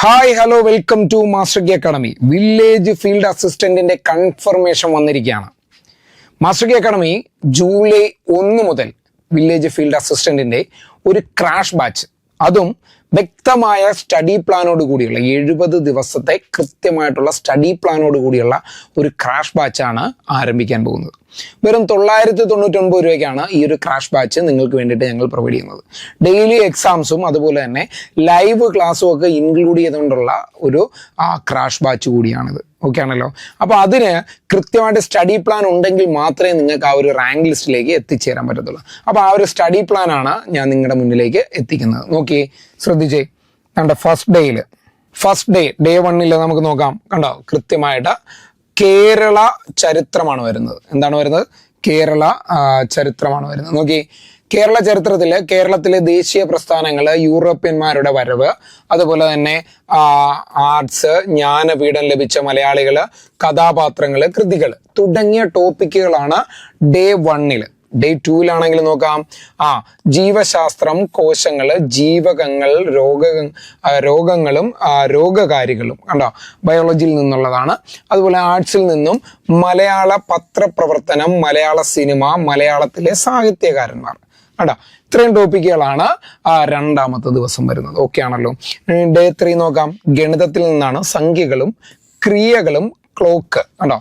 Hi hello welcome to Master Ki Academy. Village field അസിസ്റ്റന്റിന്റെ കൺഫർമേഷൻ വന്നിരിക്കുകയാണ്. മാസ്റ്റർ കി അക്കാഡമി ജൂലൈ 1 മുതൽ വില്ലേജ് ഫീൽഡ് അസിസ്റ്റന്റിന്റെ ഒരു ക്രാഷ് ബാച്ച്, അതും വ്യക്തമായ സ്റ്റഡി പ്ലാനോട് കൂടിയുള്ള 70 ദിവസത്തെ കൃത്യമായിട്ടുള്ള സ്റ്റഡി പ്ലാനോട് കൂടിയുള്ള ഒരു ക്രാഷ് ബാച്ചാണ് ആരംഭിക്കാൻ പോകുന്നത്. വെറും 999 രൂപയ്ക്കാണ് ഈ ഒരു ക്രാഷ് ബാച്ച് നിങ്ങൾക്ക് വേണ്ടിയിട്ട് ഞങ്ങൾ പ്രൊവൈഡ് ചെയ്യുന്നത്. ഡെയിലി എക്സാംസും അതുപോലെ തന്നെ ലൈവ് ക്ലാസ്സും ഒക്കെ ഇൻക്ലൂഡ് ചെയ്തുകൊണ്ടുള്ള ഒരു ക്രാഷ് ബാച്ച് കൂടിയാണിത്. ഓക്കെ ആണല്ലോ. അപ്പോൾ അതിന് കൃത്യമായിട്ട് സ്റ്റഡി പ്ലാൻ ഉണ്ടെങ്കിൽ മാത്രമേ നിങ്ങൾക്ക് ആ ഒരു റാങ്ക് ലിസ്റ്റിലേക്ക് എത്തിച്ചേരാൻ പറ്റത്തുള്ളൂ. അപ്പോൾ ആ ഒരു സ്റ്റഡി പ്ലാനാണ് ഞാൻ നിങ്ങളുടെ മുന്നിലേക്ക് എത്തിക്കുന്നത്. നോക്കി ശ്രദ്ധിച്ചേ. കണ്ടോ, ഫസ്റ്റ് ഡേ 1 നമുക്ക് നോക്കാം. കണ്ടോ, കൃത്യമായിട്ട് കേരള ചരിത്രമാണ് വരുന്നത്. എന്താണ് വരുന്നത്? കേരള ചരിത്രമാണ് വരുന്നത്. നോക്കി, കേരള ചരിത്രത്തിൽ കേരളത്തിലെ ദേശീയ പ്രസ്ഥാനങ്ങൾ, യൂറോപ്യന്മാരുടെ വരവ്, അതുപോലെ തന്നെ ആർട്സ്, ജ്ഞാനപീഠം ലഭിച്ച മലയാളികൾ, കഥാപാത്രങ്ങൾ, കൃതികൾ തുടങ്ങിയ ടോപ്പിക്കുകളാണ് ഡേ 1. ഡേ 2 നോക്കാം. ജീവശാസ്ത്രം, കോശങ്ങള്, ജീവകങ്ങൾ, രോഗങ്ങളും രോഗകാരികളും. കണ്ടോ, ബയോളജിയിൽ നിന്നുള്ളതാണ്. അതുപോലെ ആർട്സിൽ നിന്നും മലയാള പത്രപ്രവർത്തനം, മലയാള സിനിമ, മലയാളത്തിലെ സാഹിത്യകാരന്മാർ. കണ്ടോ, ഇത്രയും ടോപ്പിക്കുകളാണ് 2ാമത്തെ ദിവസം വരുന്നത്. ഓക്കെ ആണല്ലോ. ഡേ 3 നോക്കാം. ഗണിതത്തിൽ നിന്നാണ് സംഖ്യകളും ക്രിയകളും ക്ലോക്ക്. കണ്ടോ,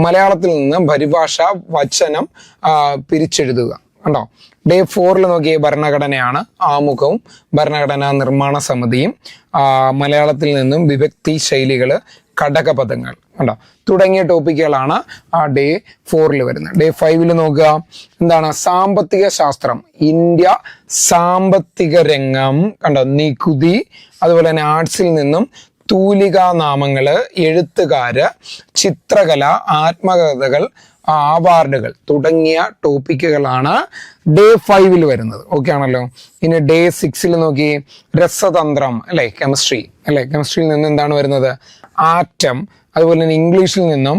മലയാളത്തിൽ നിന്ന് പരിഭാഷ, വചനം പിരിച്ചെഴുതുക. കണ്ടോ, ഡേ 4 നോക്കിയേ, ഭരണഘടനയാണ്. ആമുഖവും ഭരണഘടനാ നിർമ്മാണ സമിതിയും, മലയാളത്തിൽ നിന്നും വിഭക്തി ശൈലികള്, ഘടകപദങ്ങൾ. കണ്ടോ, തുടങ്ങിയ ടോപ്പിക്കുകളാണ് ഡേ 4 വരുന്നത്. ഡേ 5 നോക്കുക. എന്താണ്? സാമ്പത്തിക ശാസ്ത്രം, ഇന്ത്യ, സാമ്പത്തിക രംഗം. കണ്ടോ, നികുതി. അതുപോലെ തന്നെ ആർട്സിൽ നിന്നും തൂലികാ നാമങ്ങള്, എഴുത്തുകാര്, ചിത്രകല, ആത്മകഥകൾ, അവാർഡുകൾ തുടങ്ങിയ ടോപ്പിക്കുകളാണ് ഡേ 5 വരുന്നത്. ഓക്കെ ആണല്ലോ. ഇനി ഡേ 6 നോക്കി, രസതന്ത്രം അല്ലെ, കെമിസ്ട്രിയിൽ നിന്ന് എന്താണ് വരുന്നത്? ആറ്റം. അതുപോലെ തന്നെ ഇംഗ്ലീഷിൽ നിന്നും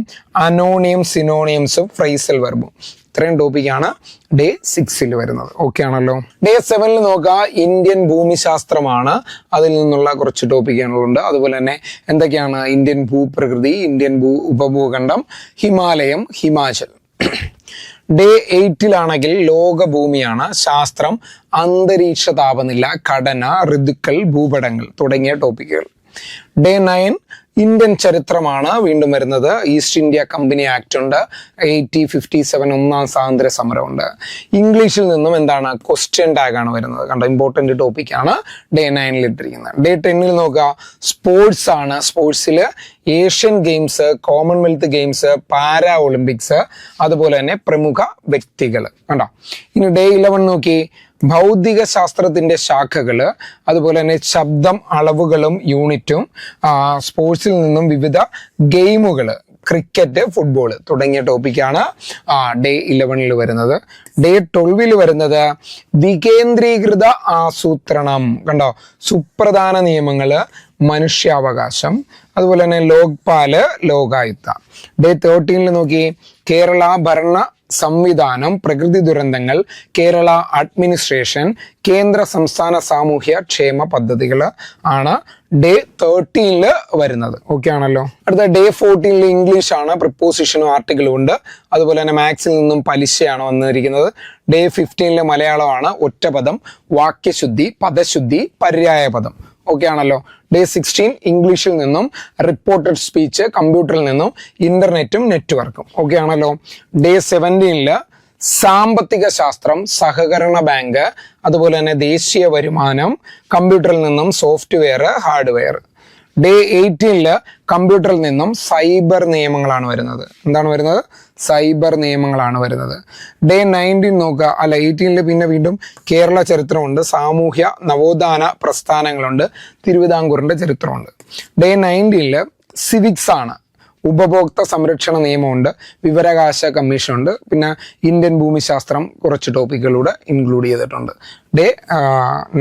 അനോണിയം, സിനോണിയംസും, ഫ്രൈസൽ വെർബും. ഇത്രയും ടോപ്പിക്കാണ് ഡേ 6 വരുന്നത്. ഓക്കെ ആണല്ലോ. ഡേ 7 നോക്കുക, ഇന്ത്യൻ ഭൂമിശാസ്ത്രമാണ്. അതിൽ നിന്നുള്ള കുറച്ച് ടോപ്പിക്കുകളുണ്ട്. അതുപോലെ തന്നെ എന്തൊക്കെയാണ്? ഇന്ത്യൻ ഭൂപ്രകൃതി, ഇന്ത്യൻ ഉപഭൂഖണ്ഡം, ഹിമാലയം, ഹിമാചൽ. ഡേ 8 ലോകഭൂമിയാണ്. ശാസ്ത്രം, അന്തരീക്ഷ താപനില, ഘടന, ഋതുക്കൾ, ഭൂപടങ്ങൾ തുടങ്ങിയ ടോപ്പിക്കുകൾ. ഡേ 9 ഇന്ത്യൻ ചരിത്രമാണ് വീണ്ടും വരുന്നത്. ഈസ്റ്റ് ഇന്ത്യ കമ്പനി ആക്ട് ഉണ്ട്. 1857 1ാം സ്വാതന്ത്ര്യ സമരമുണ്ട്. ഇംഗ്ലീഷിൽ നിന്നും എന്താണ്? ക്വസ്റ്റ്യൻ ടാഗ് ആണ് വരുന്നത്. കണ്ടോ, ഇമ്പോർട്ടന്റ് ടോപ്പിക്കാണ് ഡേ 9 ഇട്ടിരിക്കുന്നത്. ഡേ 10 നോക്കുക, സ്പോർട്സ് ആണ്. സ്പോർട്സിൽ Asian games, Commonwealth games, para Olympics, അതുപോലെ തന്നെ പ്രമുഖ വ്യക്തികൾ. കണ്ടോ. ഇനി ഡേ 11 നോക്കി, ഭൗതിക ശാസ്ത്രത്തിന്റെ ശാഖകള്, അതുപോലെ തന്നെ ശബ്ദം, അളവുകളും യൂണിറ്റും, സ്പോർട്സിൽ നിന്നും വിവിധ ഗെയിമുകള്, ക്രിക്കറ്റ്, ഫുട്ബോൾ തുടങ്ങിയ ടോപ്പിക്കാണ് ഡേ 11 വരുന്നത്. ഡേ 12 വരുന്നത് വികേന്ദ്രീകൃത ആസൂത്രണം. കണ്ടോ, സുപ്രധാന നിയമങ്ങള്, മനുഷ്യാവകാശം, അതുപോലെ തന്നെ ലോക്പാല്, ലോകായുക്ത. ഡേ 13 നോക്കി, കേരള ഭരണ സംവിധാനം, പ്രകൃതി ദുരന്തങ്ങൾ, കേരള അഡ്മിനിസ്ട്രേഷൻ, കേന്ദ്ര സംസ്ഥാന സാമൂഹ്യ ക്ഷേമ പദ്ധതികൾ ആണ് ഡേ 13 വരുന്നത്. ഓക്കെ ആണല്ലോ. അടുത്ത ഡേ 14 ഇംഗ്ലീഷ് ആണ്. പ്രിപ്പോസിഷനും ആർട്ടിക്കിളും ഉണ്ട്. അതുപോലെ തന്നെ മാത്സിൽ നിന്നും പലിശയാണ് വന്നിരിക്കുന്നത്. ഡേ 15 മലയാളമാണ്. ഒറ്റപദം, വാക്യശുദ്ധി, പദശുദ്ധി, പര്യായ പദം. ഓക്കെ ആണല്ലോ. ഡേ 16 ഇംഗ്ലീഷിൽ നിന്നും റിപ്പോർട്ടഡ് സ്പീച്ച്, കമ്പ്യൂട്ടറിൽ നിന്നും ഇന്റർനെറ്റും നെറ്റ്വർക്കും. ഓക്കെ ആണല്ലോ. ഡേ 17 സാമ്പത്തിക ശാസ്ത്രം, സഹകരണ ബാങ്ക്, അതുപോലെ തന്നെ ദേശീയ വരുമാനം, കമ്പ്യൂട്ടറിൽ നിന്നും സോഫ്റ്റ്വെയർ, ഹാർഡ്വെയർ. ഡേ 18 കമ്പ്യൂട്ടറിൽ നിന്നും സൈബർ നിയമങ്ങളാണ് വരുന്നത്. എന്താണ് വരുന്നത്? സൈബർ നിയമങ്ങളാണ് വരുന്നത്. ഡേ 19 നോക്കുക. 18 പിന്നെ വീണ്ടും കേരള ചരിത്രമുണ്ട്, സാമൂഹ്യ നവോത്ഥാന പ്രസ്ഥാനങ്ങളുണ്ട്, തിരുവിതാംകൂറിന്റെ ചരിത്രമുണ്ട്. ഡേ 19 സിവിക്സ് ആണ്. ഉപഭോക്തൃ സംരക്ഷണ നിയമമുണ്ട്, വിവരാവകാശ കമ്മീഷനുണ്ട്, പിന്നെ ഇന്ത്യൻ ഭൂമിശാസ്ത്രം കുറച്ച് ടോപ്പിക്കുകളൂടെ ഇൻക്ലൂഡ് ചെയ്തിട്ടുണ്ട് ഡേ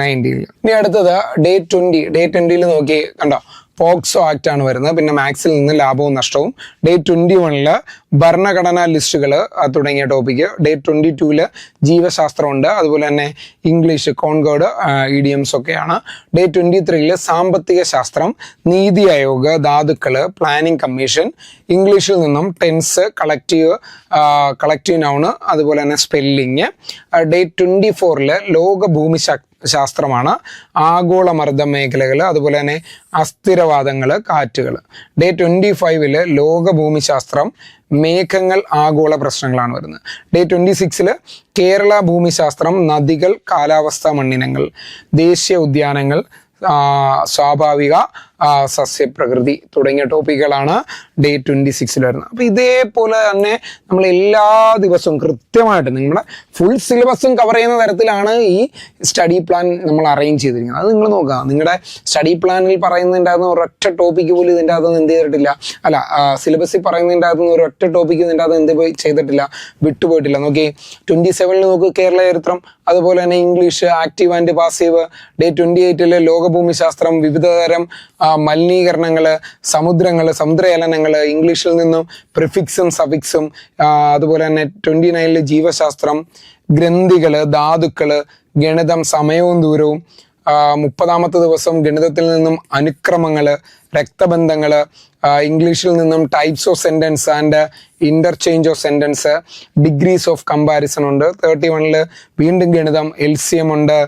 19. ഇനി അടുത്തത് ഡേ 20. ഡേ 20 നോക്കി, കണ്ടോ, പോക്സോ ആക്ട് ആണ് വരുന്നത്. പിന്നെ മാത്സിൽ നിന്ന് ലാഭവും നഷ്ടവും. ഡേ 21 ഭരണഘടനാ ലിസ്റ്റുകൾ തുടങ്ങിയ ടോപ്പിക്ക്. ഡേ 22 ജീവശാസ്ത്രമുണ്ട്. അതുപോലെ തന്നെ ഇംഗ്ലീഷ്, കോൺകോഡ്, ഇഡിയംസ് ഒക്കെയാണ്. ഡേ 23 സാമ്പത്തിക ശാസ്ത്രം, നീതി ആയോഗ്, ധാതുക്കള്, പ്ലാനിംഗ് കമ്മീഷൻ, ഇംഗ്ലീഷിൽ നിന്നും ടെൻസ്, കളക്റ്റീവ് നൗണ്, അതുപോലെ തന്നെ സ്പെല്ലിങ്. ഡേ 24 ലോക ഭൂമി ശാസ്ത്രമാണ്, ആഗോളമർദ്ദ മേഖലകൾ, അതുപോലെ തന്നെ അസ്ഥിരവാദങ്ങൾ, കാറ്റുകൾ. ഡേ 25 ലോക ഭൂമിശാസ്ത്രം, മേഘങ്ങൾ, ആഗോള പ്രശ്നങ്ങളാണ് വരുന്നത്. ഡേ 26 കേരള ഭൂമിശാസ്ത്രം, നദികൾ, കാലാവസ്ഥ, മണ്ണിനങ്ങൾ, ദേശീയ ഉദ്യാനങ്ങൾ, സ്വാഭാവിക സസ്യപ്രകൃതി തുടങ്ങിയ ടോപ്പിക്കുകളാണ് ഡേ 26 വരുന്നത്. അപ്പോൾ ഇതേപോലെ തന്നെ നമ്മൾ എല്ലാ ദിവസവും കൃത്യമായിട്ട് നിങ്ങളുടെ ഫുൾ സിലബസും കവർ ചെയ്യുന്ന തരത്തിലാണ് ഈ സ്റ്റഡി പ്ലാൻ നമ്മൾ അറേഞ്ച് ചെയ്തിരിക്കുന്നത്. അത് നിങ്ങൾ നോക്കുക. നിങ്ങളുടെ സ്റ്റഡി പ്ലാനിൽ പറയുന്നതിൻ്റെ അകത്ത് ഒരൊറ്റ ടോപ്പിക്ക് പോലും ഇതിൻ്റെ അകത്ത് എന്ത് ചെയ്തിട്ടില്ല, സിലബസിൽ പറയുന്നതിൻ്റെ അകത്ത് ഒരൊറ്റ ടോപ്പിക്ക് ഇതിൻ്റെ അകത്ത് എന്ത് ചെയ്തിട്ടില്ല, വിട്ടുപോയിട്ടില്ല. നോക്കി 27 നോക്ക് കേരള ചരിത്രം, അതുപോലെ തന്നെ English, active and passive. Day 28 ലോകഭൂമിശാസ്ത്രം, വിവിധതരം മലിനീകരണങ്ങള്, സമുദ്രചലനങ്ങള്, ഇംഗ്ലീഷിൽ നിന്നും പ്രിഫിക്സും സഫിക്സും. അതുപോലെ തന്നെ 29 ജീവശാസ്ത്രം, ഗ്രന്ഥികള്, ധാതുക്കള്, ഗണിതം, സമയവും ദൂരവും. 30ാമത്തെ ദിവസം ഗണിതത്തിൽ നിന്നും അനുക്രമങ്ങള്, രക്തബന്ധങ്ങള്, ഇംഗ്ലീഷിൽ നിന്നും types of sentence and interchange of sentence, degrees of comparison ഉണ്ട്. 31 വീണ്ടും ഗണിതം, LCM ഉണ്ട്,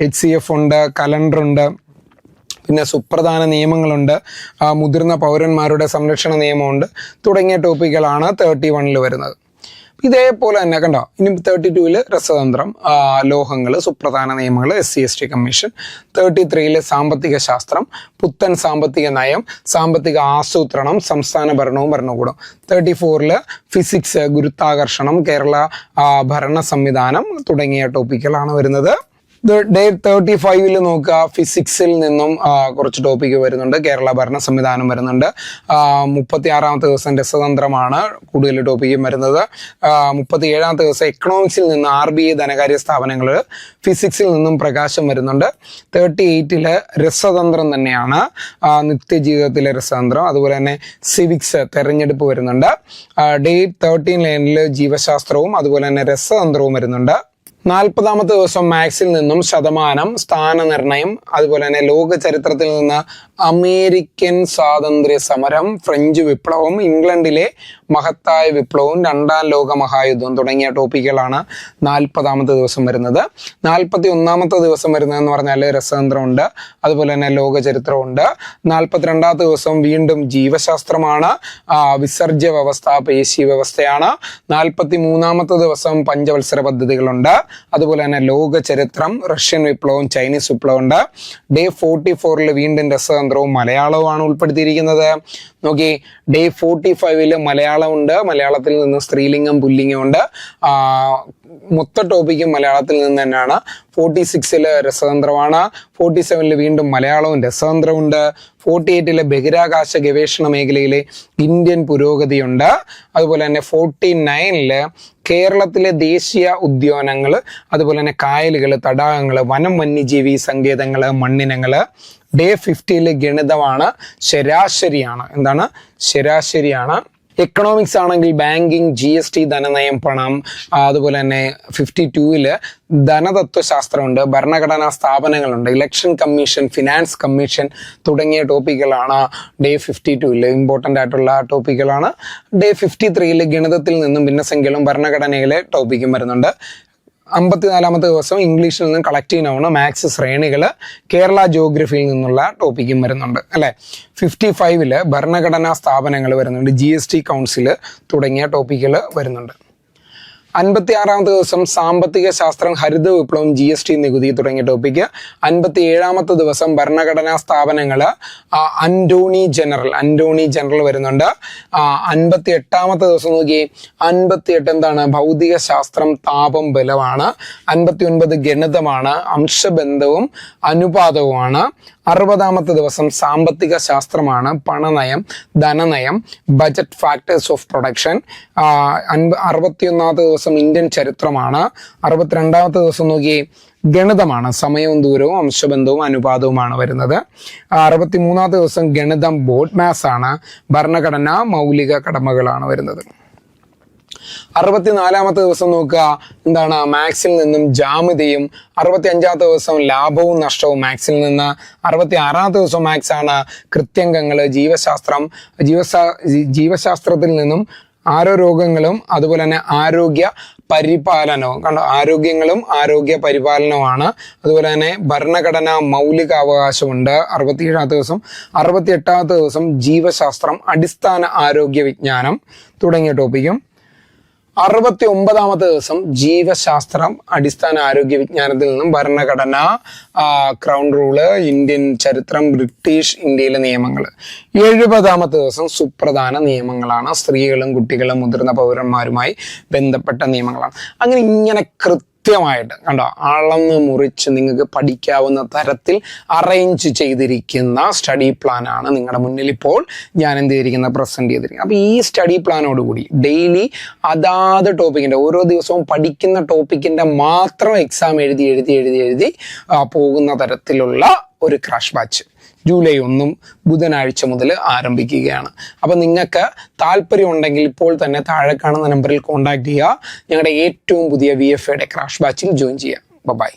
HCF ഉണ്ട്, കലണ്ടർ ഉണ്ട്. പിന്നെ സുപ്രധാന നിയമങ്ങളുണ്ട്, മുതിർന്ന പൗരന്മാരുടെ സംരക്ഷണ നിയമമുണ്ട് തുടങ്ങിയ ടോപ്പിക്കുകളാണ് 31 വരുന്നത്. ഇതേപോലെ തന്നെ കണ്ടോ, ഇനി 32 രസതന്ത്രം, ലോഹങ്ങൾ, സുപ്രധാന നിയമങ്ങൾ, SC/ST കമ്മീഷൻ. 33 സാമ്പത്തിക ശാസ്ത്രം, പുത്തൻ സാമ്പത്തിക നയം, സാമ്പത്തിക ആസൂത്രണം, സംസ്ഥാന ഭരണവും ഭരണകൂടം. 34 ഫിസിക്സ്, ഗുരുത്വാകർഷണം, കേരള ഭരണ സംവിധാനം തുടങ്ങിയ ടോപ്പിക്കുകളാണ് വരുന്നത്. ഡേ 35 നോക്കുക, ഫിസിക്സിൽ നിന്നും കുറച്ച് ടോപ്പിക്ക് വരുന്നുണ്ട്, കേരള ഭരണ സംവിധാനം വരുന്നുണ്ട്. 36ാമത്തെ ദിവസം രസതന്ത്രമാണ് കൂടുതൽ ടോപ്പിക്കും വരുന്നത്. 37ാമത്തെ ദിവസം എക്കണോമിക്സിൽ നിന്ന് RBI ധനകാര്യ സ്ഥാപനങ്ങൾ, ഫിസിക്സിൽ നിന്നും പ്രകാശം വരുന്നുണ്ട്. 38 രസതന്ത്രം തന്നെയാണ്, നിത്യജീവിതത്തിലെ രസതന്ത്രം. അതുപോലെ തന്നെ സിവിക്സ്, തെരഞ്ഞെടുപ്പ് വരുന്നുണ്ട്. ഡേ 39 ജീവശാസ്ത്രവും അതുപോലെ തന്നെ രസതന്ത്രവും വരുന്നുണ്ട്. 40ാമത്തെ ദിവസം മാത്സിൽ നിന്നും ശതമാനം, സ്ഥാനനിർണയം, അതുപോലെ തന്നെ ലോക ചരിത്രത്തിൽ നിന്ന് അമേരിക്കൻ സ്വാതന്ത്ര്യ സമരം, ഫ്രഞ്ച് വിപ്ലവം, ഇംഗ്ലണ്ടിലെ മഹത്തായ വിപ്ലവവും, 2ാം ലോക മഹായുദ്ധവും തുടങ്ങിയ ടോപ്പിക്കുകളാണ് 40ാമത്തെ ദിവസം വരുന്നത്. 41ാമത്തെ ദിവസം വരുന്നതെന്ന് പറഞ്ഞാൽ രസതന്ത്രമുണ്ട്, അതുപോലെ തന്നെ ലോക ചരിത്രമുണ്ട്. 42ാമത്തെ ദിവസം വീണ്ടും ജീവശാസ്ത്രമാണ്, വിസർജ്യ വ്യവസ്ഥ, പേശി വ്യവസ്ഥയാണ്. 43ാമത്തെ ദിവസം പഞ്ചവത്സര പദ്ധതികളുണ്ട്, അതുപോലെ തന്നെ ലോക ചരിത്രം, റഷ്യൻ വിപ്ലവം, ചൈനീസ് വിപ്ലവം ഉണ്ട്. ഡേ 44 വീണ്ടും രസതന്ത്രവും മലയാളവുമാണ് ഉൾപ്പെടുത്തിയിരിക്കുന്നത്. നോക്കി, ഡേ 45 മലയാളം ഉണ്ട്, മലയാളത്തിൽ നിന്ന് സ്ത്രീലിംഗം, പുല്ലിംഗം ഉണ്ട്. മൊത്ത ടോപ്പിക്കും മലയാളത്തിൽ നിന്ന് തന്നെയാണ്. 46 രസതന്ത്രമാണ്. 47 വീണ്ടും മലയാളവും രസതന്ത്രമുണ്ട്. 48 ബഹിരാകാശ ഗവേഷണ മേഖലയിലെ ഇന്ത്യൻ പുരോഗതിയുണ്ട്. അതുപോലെ തന്നെ 49 കേരളത്തിലെ ദേശീയ ഉദ്യാനങ്ങൾ, അതുപോലെ തന്നെ കായലുകൾ, തടാകങ്ങൾ, വനം, വന്യജീവി സങ്കേതങ്ങൾ, മണ്ണിനങ്ങൾ. ഡേ 50 ഗണിതമാണ്, ശരാശരിയാണ്. എന്താണ് ശരാശരിയാണ്. എക്കണോമിക്സ് ആണെങ്കിൽ ബാങ്കിങ്, GST, ധനനയം, പണം. അതുപോലെ തന്നെ 52 ധനതത്വശാസ്ത്രമുണ്ട്, ഭരണഘടനാ സ്ഥാപനങ്ങളുണ്ട്, ഇലക്ഷൻ കമ്മീഷൻ, ഫിനാൻസ് കമ്മീഷൻ തുടങ്ങിയ ടോപ്പിക്കുകളാണ് ഡേ 52 ഇമ്പോർട്ടൻ്റ് ആയിട്ടുള്ള ടോപ്പിക്കുകളാണ്. ഡേ 53 ഗണിതത്തിൽ നിന്നും ഭിന്നസംഖ്യകളും ഭരണഘടനയിലെ ടോപ്പിക്കും വരുന്നുണ്ട്. 54ാമത്തെ ദിവസം ഇംഗ്ലീഷിൽ നിന്ന് കളക്റ്റീവ് നൗണ്, മാത്സ്, ശ്രേണികൾ, കേരള ജോഗ്രഫിയിൽ നിന്നുള്ള ടോപ്പിക്കും വരുന്നുണ്ട് അല്ലേ. 55 ഭരണഘടനാ സ്ഥാപനങ്ങൾ വരുന്നുണ്ട്, GST കൗൺസിൽ തുടങ്ങിയ ടോപ്പിക്കുകൾ വരുന്നുണ്ട്. 56ാമത്തെ ദിവസം സാമ്പത്തിക ശാസ്ത്രം, ഹരിത വിപ്ലവം, GST നികുതി തുടങ്ങിയ ടോപ്പിക്ക്. 57ാമത്തെ ദിവസം ഭരണഘടനാ സ്ഥാപനങ്ങൾ, അന്റോണി ജനറൽ വരുന്നുണ്ട്. 58ാമത്തെ ദിവസം നോക്കി, 58 എന്താണ് ഭൗതിക ശാസ്ത്രം, താപം, ബലമാണ്. 59 ഗണിതമാണ്, അംശബന്ധവും അനുപാതവുമാണ്. 60ാമത്തെ ദിവസം സാമ്പത്തിക ശാസ്ത്രമാണ്, പണനയം, ധനനയം, ബജറ്റ്, ഫാക്ടേഴ്സ് ഓഫ് പ്രൊഡക്ഷൻ. 61ാമത്തെ ദിവസം ഇന്ത്യൻ ചരിത്രമാണ്. 62ാമത്തെ ദിവസം നോക്കി ഗണിതമാണ്. സമയവും ദൂരവും അംശബന്ധവും അനുപാതവുമാണ് വരുന്നത്. 63-ാമത്തെ ദിവസം ഗണിതം ബോർഡ് മാത്സ് ആണ്. ഭരണഘടന മൗലിക കടമകളാണ് വരുന്നത്. 64-ാമത്തെ ദിവസം നോക്കുക, എന്താണ്? മാത്സിൽ നിന്നും ജാമിതിയും. 65-ാമത്തെ ദിവസം ലാഭവും നഷ്ടവും മാത്സിൽ നിന്ന്. 66-ാമത്തെ ദിവസം മാത്സ് ആണ്. കൃത്യംഗങ്ങള്, ജീവശാസ്ത്രം. ജീവശാസ്ത്രത്തിൽ നിന്നും ആരോഗ്യങ്ങളും അതുപോലെ തന്നെ ആരോഗ്യ പരിപാലനവും. കണ്ടോ, ആരോഗ്യങ്ങളും ആരോഗ്യ പരിപാലനവുമാണ്. അതുപോലെ തന്നെ ഭരണഘടന മൗലിക അവകാശമുണ്ട് 67-ാമത്തെ ദിവസം. 68-ാമത്തെ ദിവസം ജീവശാസ്ത്രം, അടിസ്ഥാന ആരോഗ്യ വിജ്ഞാനം തുടങ്ങിയ ടോപ്പിക്കും. 69-ാമത്തെ ദിവസം ജീവശാസ്ത്രം, അടിസ്ഥാന ആരോഗ്യ വിജ്ഞാനത്തിൽ നിന്നും ഭരണഘടന, ക്രൗൺ റൂള്, ഇന്ത്യൻ ചരിത്രം, ബ്രിട്ടീഷ് ഇന്ത്യയിലെ നിയമങ്ങൾ. 70-ാമത്തെ ദിവസം സുപ്രധാന നിയമങ്ങളാണ്. സ്ത്രീകളും കുട്ടികളും മുതിർന്ന പൗരന്മാരുമായി ബന്ധപ്പെട്ട നിയമങ്ങളാണ്. അങ്ങനെ ഇങ്ങനെ കൃത്യമായിട്ട് കണ്ടോ, അളന്ന് മുറിച്ച് നിങ്ങൾക്ക് പഠിക്കാവുന്ന തരത്തിൽ അറേഞ്ച് ചെയ്തിരിക്കുന്ന സ്റ്റഡി പ്ലാൻ ആണ് നിങ്ങളുടെ മുന്നിൽ ഇപ്പോൾ ഞാൻ പ്രസന്റ് ചെയ്തിരിക്കുന്നത്. അപ്പോൾ ഈ സ്റ്റഡി പ്ലാനോടുകൂടി ഡെയിലി അതാത് ടോപ്പിക്കിൻ്റെ, ഓരോ ദിവസവും പഠിക്കുന്ന ടോപ്പിക്കിൻ്റെ മാത്രം എക്സാം എഴുതി പോകുന്ന തരത്തിലുള്ള ഒരു ക്രാഷ് ബാച്ച് ജൂലൈ 1 ബുധനാഴ്ച മുതൽ ആരംഭിക്കുകയാണ്. അപ്പം നിങ്ങൾക്ക് താല്പര്യം ഉണ്ടെങ്കിൽ ഇപ്പോൾ തന്നെ താഴെ കാണുന്ന നമ്പറിൽ കോൺടാക്ട് ചെയ്യുക. ഞങ്ങളുടെ ഏറ്റവും പുതിയ VFAയുടെ ക്രാഷ് ബാച്ചിൽ ജോയിൻ ചെയ്യുക. ബൈ.